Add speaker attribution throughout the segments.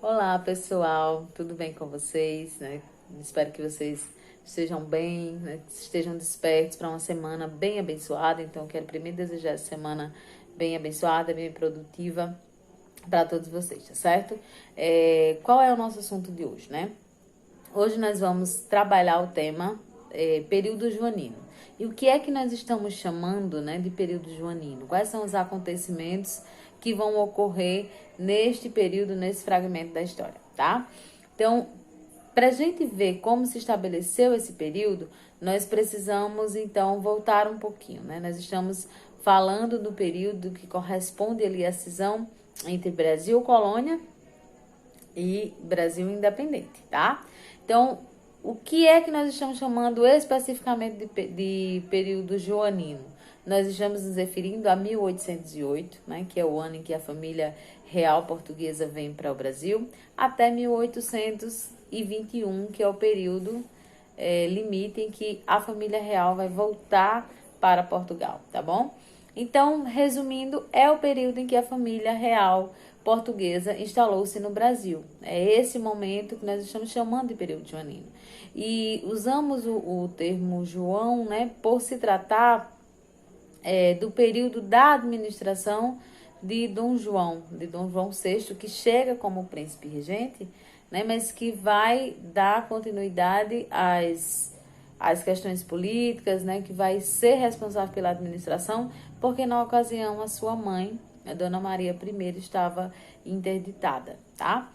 Speaker 1: Olá, pessoal, tudo bem com vocês, né? Espero que vocês estejam bem, né? Estejam despertos para uma semana bem abençoada. Então, quero primeiro desejar essa semana bem abençoada, bem produtiva para todos vocês, tá certo? Qual é o nosso assunto de hoje, né? Hoje nós vamos trabalhar o tema período joanino. E o que é que nós estamos chamando, né, de período joanino? Quais são os acontecimentos que vão ocorrer neste período, nesse fragmento da história, tá? Então, para a gente ver como se estabeleceu esse período, nós precisamos então voltar um pouquinho, né? Nós estamos falando do período que corresponde ali à cisão entre Brasil colônia e Brasil independente, tá? Então, o que é que nós estamos chamando especificamente de período joanino? Nós estamos nos referindo a 1808, né, que é o ano em que a família real portuguesa vem para o Brasil, até 1821, que é o período limite em que a família real vai voltar para Portugal, tá bom? Então, resumindo, é o período em que a família real portuguesa instalou-se no Brasil. É esse momento que nós estamos chamando de período joanino. E usamos o termo João, né, por se tratar do período da administração de Dom João VI, que chega como príncipe regente, né, mas que vai dar continuidade às questões políticas, né, que vai ser responsável pela administração, porque na ocasião a sua mãe, a Dona Maria I, estava interditada, tá?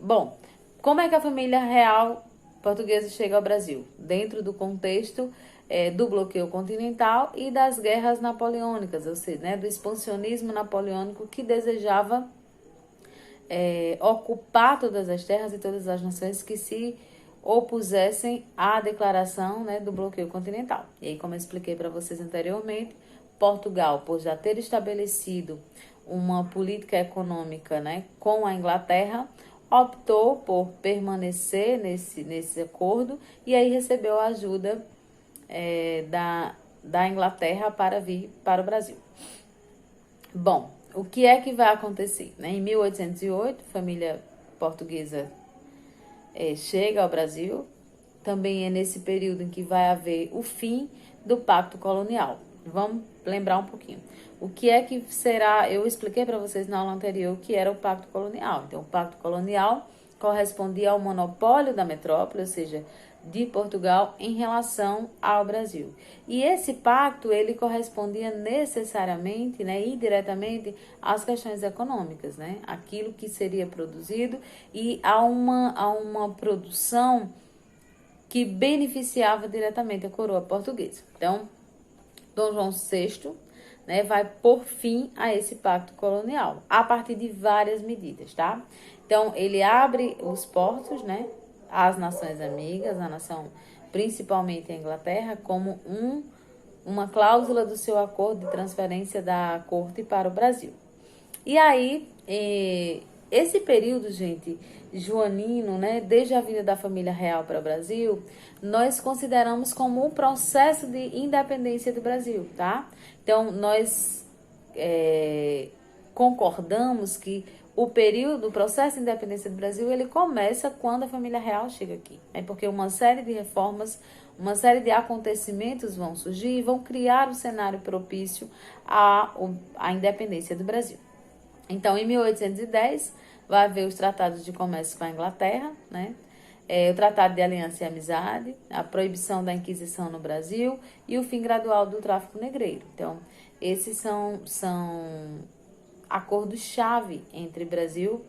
Speaker 1: Bom, como é que a família real portuguesa chega ao Brasil? Dentro do contexto do bloqueio continental e das guerras napoleônicas, ou seja, né, do expansionismo napoleônico que desejava ocupar todas as terras e todas as nações que se opusessem à declaração, né, do bloqueio continental. E aí, como eu expliquei para vocês anteriormente, Portugal, por já ter estabelecido uma política econômica, né, com a Inglaterra, optou por permanecer nesse acordo e aí recebeu a ajuda da Inglaterra para vir para o Brasil. Bom, o que é que vai acontecer? Né? Em 1808, a família portuguesa chega ao Brasil. Também é nesse período em que vai haver o fim do Pacto Colonial. Vamos lembrar um pouquinho. O que é que será? Eu expliquei para vocês na aula anterior o que era o Pacto Colonial. Então, o Pacto Colonial correspondia ao monopólio da metrópole, ou seja, de Portugal em relação ao Brasil. E esse pacto, ele correspondia necessariamente, né, indiretamente às questões econômicas, né? Aquilo que seria produzido e a uma produção que beneficiava diretamente a coroa portuguesa. Então, Dom João VI, né, vai pôr fim a esse pacto colonial, a partir de várias medidas, tá? Então, ele abre os portos, né, às nações amigas, a nação, principalmente a Inglaterra, como uma cláusula do seu acordo de transferência da corte para o Brasil. E aí, esse período, gente, joanino, né, desde a vinda da família real para o Brasil, nós consideramos como um processo de independência do Brasil, tá? Então, nós concordamos que o processo de independência do Brasil, ele começa quando a família real chega aqui. É porque uma série de reformas, uma série de acontecimentos vão surgir e vão criar um cenário propício à independência do Brasil. Então, em 1810, vai haver os tratados de comércio com a Inglaterra, né? O Tratado de Aliança e Amizade, a proibição da Inquisição no Brasil e o fim gradual do tráfico negreiro. Então, esses são acordos-chave entre Brasil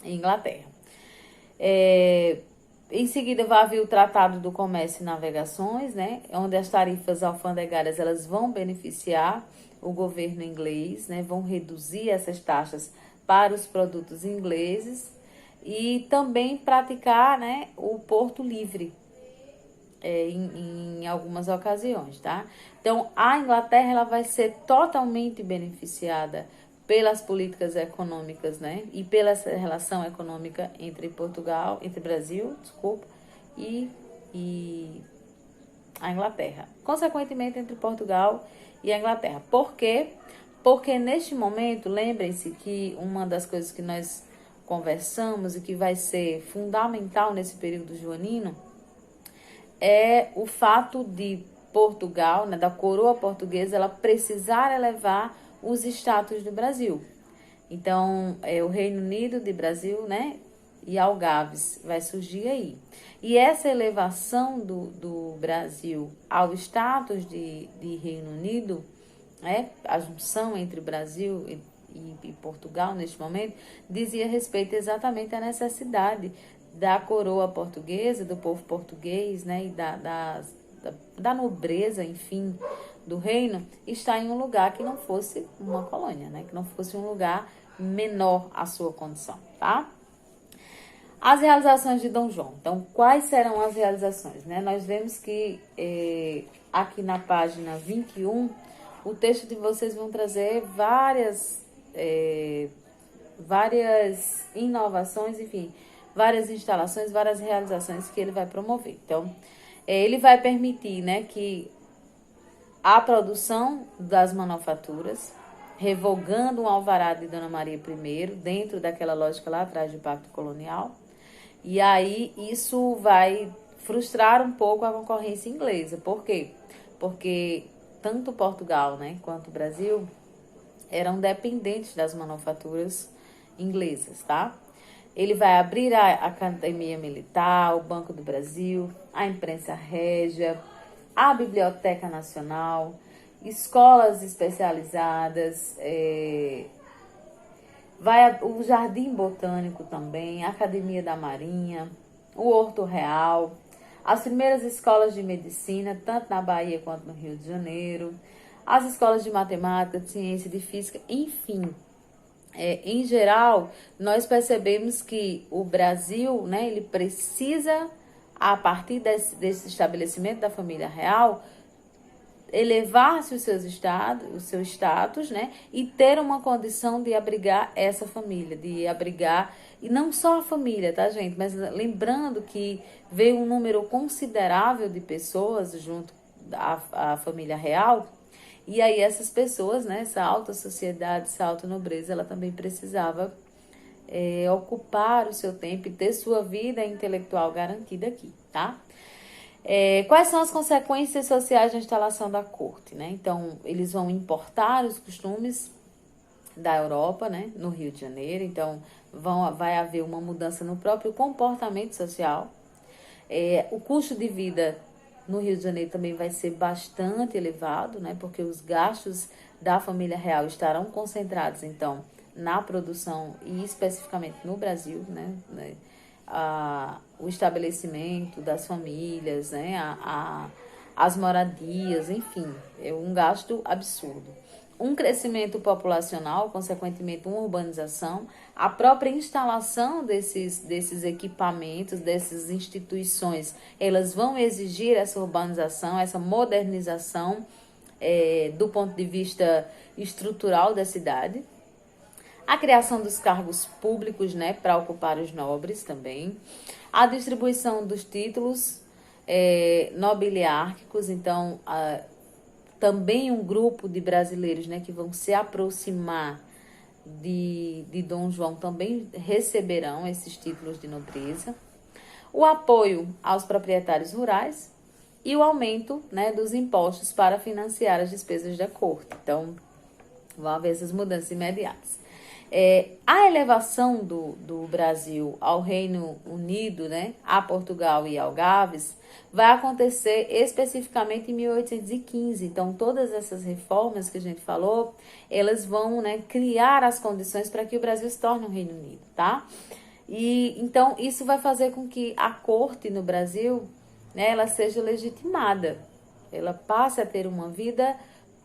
Speaker 1: e Inglaterra. Em seguida, vai haver o Tratado do Comércio e Navegações, né, onde as tarifas alfandegárias elas vão beneficiar o governo inglês, né, vão reduzir essas taxas para os produtos ingleses e também praticar, né, o porto livre em algumas ocasiões, tá? Então, a Inglaterra ela vai ser totalmente beneficiada pelas políticas econômicas, né? E pela relação econômica entre Brasil, desculpa, e a Inglaterra. Consequentemente, entre Portugal e a Inglaterra. Por quê? Porque neste momento, lembrem-se que uma das coisas que nós conversamos e que vai ser fundamental nesse período joanino é o fato de Portugal, né, da coroa portuguesa, ela precisar elevar os status do Brasil. Então, o Reino Unido de Brasil, né, e Algarves vai surgir aí. E essa elevação do Brasil ao status de Reino Unido, né, a junção entre Brasil e Portugal neste momento, dizia respeito exatamente à necessidade da coroa portuguesa, do povo português, né, e da nobreza, enfim, do reino, estar em um lugar que não fosse uma colônia, né, que não fosse um lugar menor à sua condição, tá? As realizações de Dom João. Então, quais serão as realizações, né? Nós vemos que aqui na página 21, o texto de vocês vão trazer várias inovações, enfim, várias instalações, várias realizações que ele vai promover. Então, ele vai permitir, né, que a produção das manufaturas, revogando o alvará de Dona Maria I, dentro daquela lógica lá atrás do Pacto Colonial. E aí isso vai frustrar um pouco a concorrência inglesa. Por quê? Porque tanto Portugal, né, quanto o Brasil eram dependentes das manufaturas inglesas, tá? Ele vai abrir a Academia Militar, o Banco do Brasil, a Imprensa Régia, a Biblioteca Nacional, escolas especializadas, o Jardim Botânico também, a Academia da Marinha, o Horto Real, as primeiras escolas de medicina, tanto na Bahia quanto no Rio de Janeiro, as escolas de matemática, de ciência, de física, enfim. Em geral, nós percebemos que o Brasil, né, ele precisa, a partir desse estabelecimento da família real, elevar-se o seu status, né, e ter uma condição de abrigar essa família, de abrigar, e não só a família, tá, gente, mas lembrando que veio um número considerável de pessoas junto à família real, e aí essas pessoas, né, essa alta sociedade, essa alta nobreza, ela também precisava ocupar o seu tempo e ter sua vida intelectual garantida aqui, tá? Quais são as consequências sociais da instalação da corte, né? Então, eles vão importar os costumes da Europa, né, no Rio de Janeiro. Então, vai haver uma mudança no próprio comportamento social. O custo de vida no Rio de Janeiro também vai ser bastante elevado, né, porque os gastos da família real estarão concentrados, então, na produção e especificamente no Brasil, né, o estabelecimento das famílias, né, as moradias, enfim, é um gasto absurdo. Um crescimento populacional, consequentemente uma urbanização, a própria instalação desses equipamentos, dessas instituições, elas vão exigir essa urbanização, essa modernização do ponto de vista estrutural da cidade. A criação dos cargos públicos, né, para ocupar os nobres também. A distribuição dos títulos nobiliárquicos, então, também um grupo de brasileiros, né, que vão se aproximar de Dom João também receberão esses títulos de nobreza. O apoio aos proprietários rurais e o aumento, né, dos impostos para financiar as despesas da corte. Então, vão haver essas mudanças imediatas. A elevação do Brasil ao Reino Unido, né, a Portugal e Algarves, vai acontecer especificamente em 1815. Então, todas essas reformas que a gente falou, elas vão, né, criar as condições para que o Brasil se torne um Reino Unido, tá? E, então, isso vai fazer com que a corte no Brasil, né, ela seja legitimada. Ela passe a ter uma vida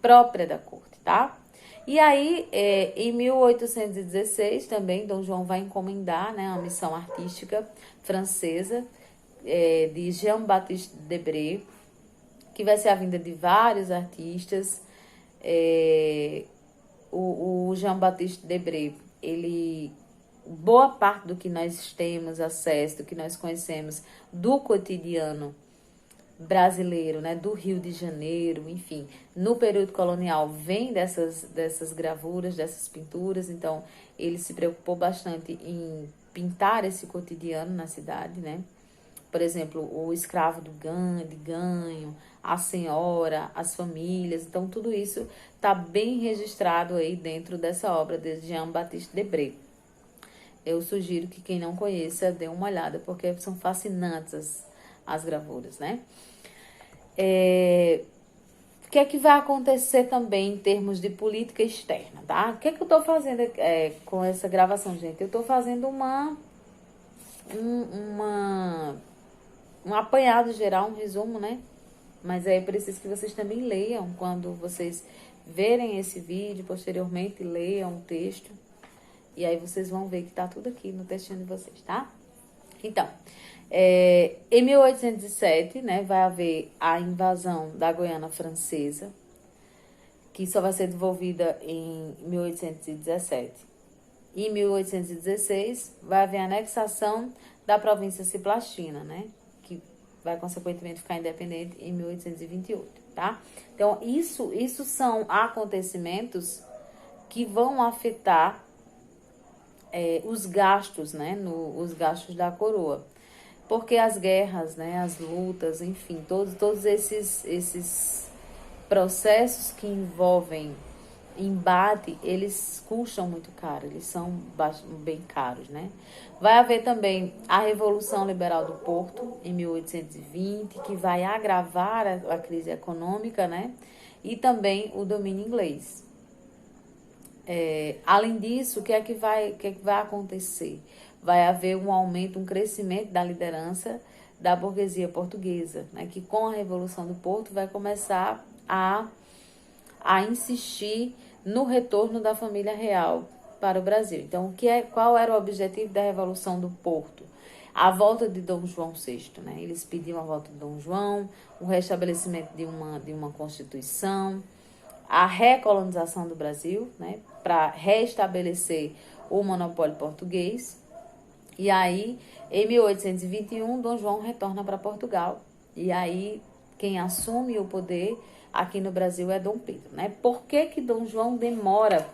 Speaker 1: própria da corte, tá? E aí, em 1816, também, Dom João vai encomendar, né, uma missão artística francesa de Jean-Baptiste Debré, que vai ser a vinda de vários artistas. O Jean-Baptiste Debré, boa parte do que nós temos acesso, do que nós conhecemos do cotidiano brasileiro, né, do Rio de Janeiro, enfim, no período colonial vem dessas gravuras, dessas pinturas, então ele se preocupou bastante em pintar esse cotidiano na cidade, né? Por exemplo, o escravo de ganho, a senhora, as famílias, então tudo isso está bem registrado aí dentro dessa obra de Jean-Baptiste Debré. Eu sugiro que quem não conheça dê uma olhada, porque são fascinantes as gravuras, né? O que é que vai acontecer também em termos de política externa, tá? O que é que eu tô fazendo com essa gravação, gente? Eu tô fazendo um apanhado geral, um resumo, né? Mas aí eu preciso que vocês também leiam quando vocês verem esse vídeo, posteriormente leiam o texto. E aí vocês vão ver que tá tudo aqui no textinho de vocês, tá? Então, em 1807, né, vai haver a invasão da Guiana Francesa, que só vai ser devolvida em 1817. Em 1816, vai haver a anexação da província Ciplastina, né, que vai consequentemente ficar independente em 1828, tá? Então, isso são acontecimentos que vão afetar os gastos, né, os gastos da coroa. Porque as guerras, né, as lutas, enfim, todos esses processos que envolvem embate, eles custam muito caro, eles são bem caros, né? Vai haver também a Revolução Liberal do Porto, em 1820, que vai agravar a crise econômica, né? E também o domínio inglês. Além disso, o que é que vai acontecer? Vai haver um aumento, um crescimento da liderança da burguesia portuguesa, né, que com a Revolução do Porto vai começar a insistir no retorno da família real para o Brasil. Então, qual era o objetivo da Revolução do Porto? A volta de Dom João VI, né? Eles pediam a volta de Dom João, o restabelecimento de uma Constituição, a recolonização do Brasil, né, para restabelecer o monopólio português. E aí, em 1821, Dom João retorna para Portugal. E aí, quem assume o poder aqui no Brasil é Dom Pedro, né? Por que Dom João demora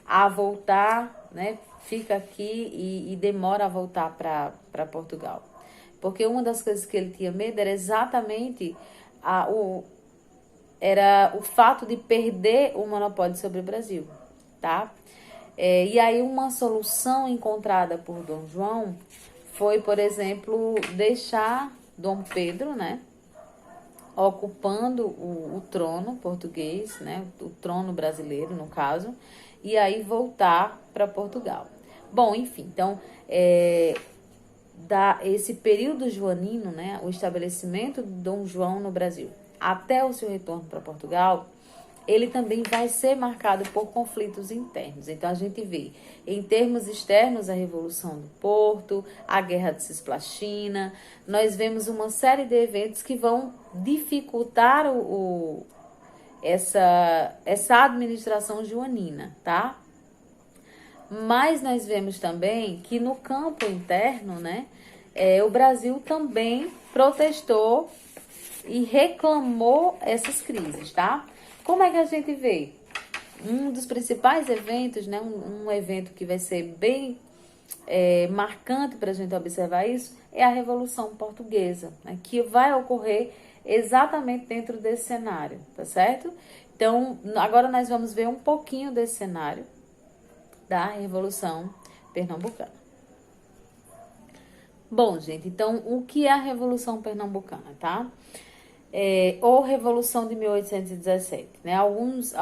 Speaker 1: a voltar, né? Fica aqui e demora a voltar para Portugal? Porque uma das coisas que ele tinha medo era exatamente o fato de perder o monopólio sobre o Brasil, tá? E aí uma solução encontrada por Dom João foi, por exemplo, deixar Dom Pedro, né, ocupando o trono português, né, o trono brasileiro, no caso, e aí voltar para Portugal. Bom, enfim, então, esse período joanino, né, o estabelecimento de Dom João no Brasil, até o seu retorno para Portugal, ele também vai ser marcado por conflitos internos. Então, a gente vê, em termos externos, a Revolução do Porto, a Guerra de Cisplatina, nós vemos uma série de eventos que vão dificultar essa administração joanina, tá? Mas nós vemos também que no campo interno, né, o Brasil também protestou e reclamou essas crises, tá? Como é que a gente vê? Um dos principais eventos, né, um evento que vai ser bem marcante para a gente observar isso, é a Revolução Portuguesa, né, que vai ocorrer exatamente dentro desse cenário, tá certo? Então, agora nós vamos ver um pouquinho desse cenário da Revolução Pernambucana. Bom, gente, então, o que é a Revolução Pernambucana, tá? Ou Revolução de 1817, né? Algumas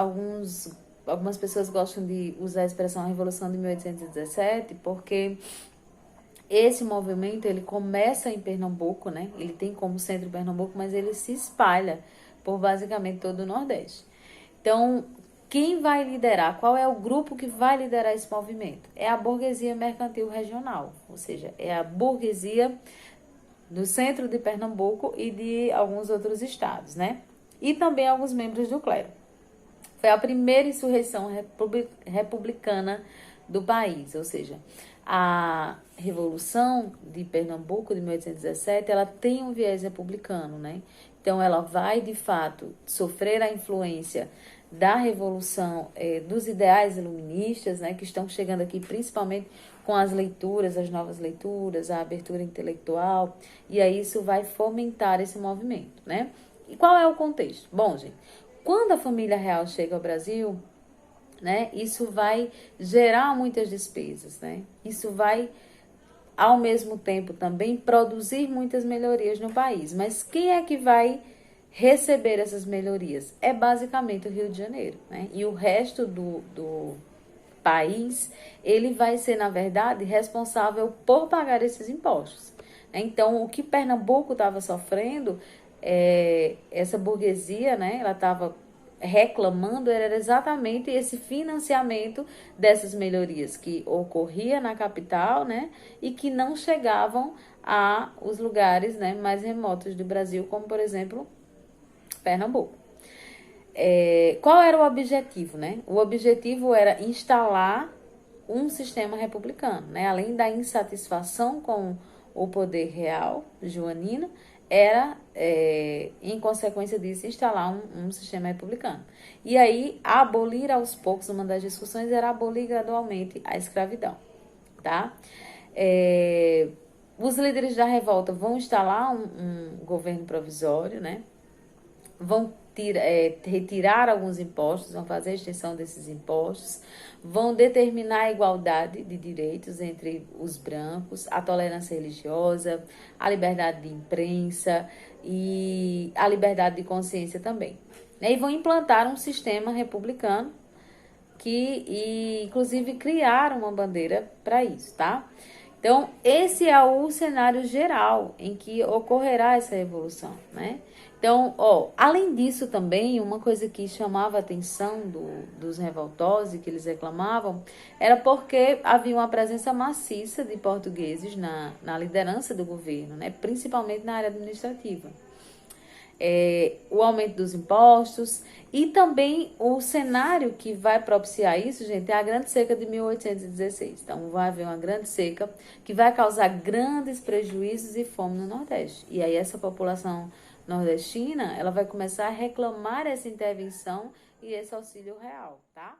Speaker 1: pessoas gostam de usar a expressão Revolução de 1817 porque esse movimento, ele começa em Pernambuco, né? Ele tem como centro Pernambuco, mas ele se espalha por basicamente todo o Nordeste. Então, quem vai liderar? Qual é o grupo que vai liderar esse movimento? É a burguesia mercantil regional, ou seja, é a burguesia do centro de Pernambuco e de alguns outros estados, né? E também alguns membros do clero. Foi a primeira insurreição republicana do país, ou seja, a Revolução de Pernambuco de 1817, ela tem um viés republicano, né? Então, ela vai, de fato, sofrer a influência da Revolução, dos ideais iluministas, né? Que estão chegando aqui principalmente com as leituras, as novas leituras, a abertura intelectual, e aí isso vai fomentar esse movimento, né? E qual é o contexto? Bom, gente, quando a família real chega ao Brasil, né, isso vai gerar muitas despesas, né? Isso vai, ao mesmo tempo, também produzir muitas melhorias no país. Mas quem é que vai receber essas melhorias? É basicamente o Rio de Janeiro, né? E o resto do país, ele vai ser, na verdade, responsável por pagar esses impostos. Então, o que Pernambuco estava sofrendo, essa burguesia, né, ela estava reclamando, era exatamente esse financiamento dessas melhorias que ocorria na capital, né, e que não chegavam a os lugares, né, mais remotos do Brasil, como, por exemplo, Pernambuco. Qual era o objetivo, né? O objetivo era instalar um sistema republicano, né? Além da insatisfação com o poder real joanino, era, em consequência disso, instalar um sistema republicano. E aí, abolir aos poucos, uma das discussões era abolir gradualmente a escravidão, tá? Os líderes da revolta vão instalar um governo provisório, né? Vão retirar alguns impostos, vão fazer a extensão desses impostos, vão determinar a igualdade de direitos entre os brancos, a tolerância religiosa, a liberdade de imprensa e a liberdade de consciência também. E vão implantar um sistema republicano inclusive, criaram uma bandeira para isso, tá? Então, esse é o cenário geral em que ocorrerá essa revolução, né? Então, além disso também, uma coisa que chamava a atenção dos revoltosos e que eles reclamavam era porque havia uma presença maciça de portugueses na liderança do governo, né? Principalmente na área administrativa. O aumento dos impostos e também o cenário que vai propiciar isso, gente, é a Grande Seca de 1816. Então, vai haver uma grande seca que vai causar grandes prejuízos e fome no Nordeste. E aí essa população nordestina, ela vai começar a reclamar essa intervenção e esse auxílio real, tá?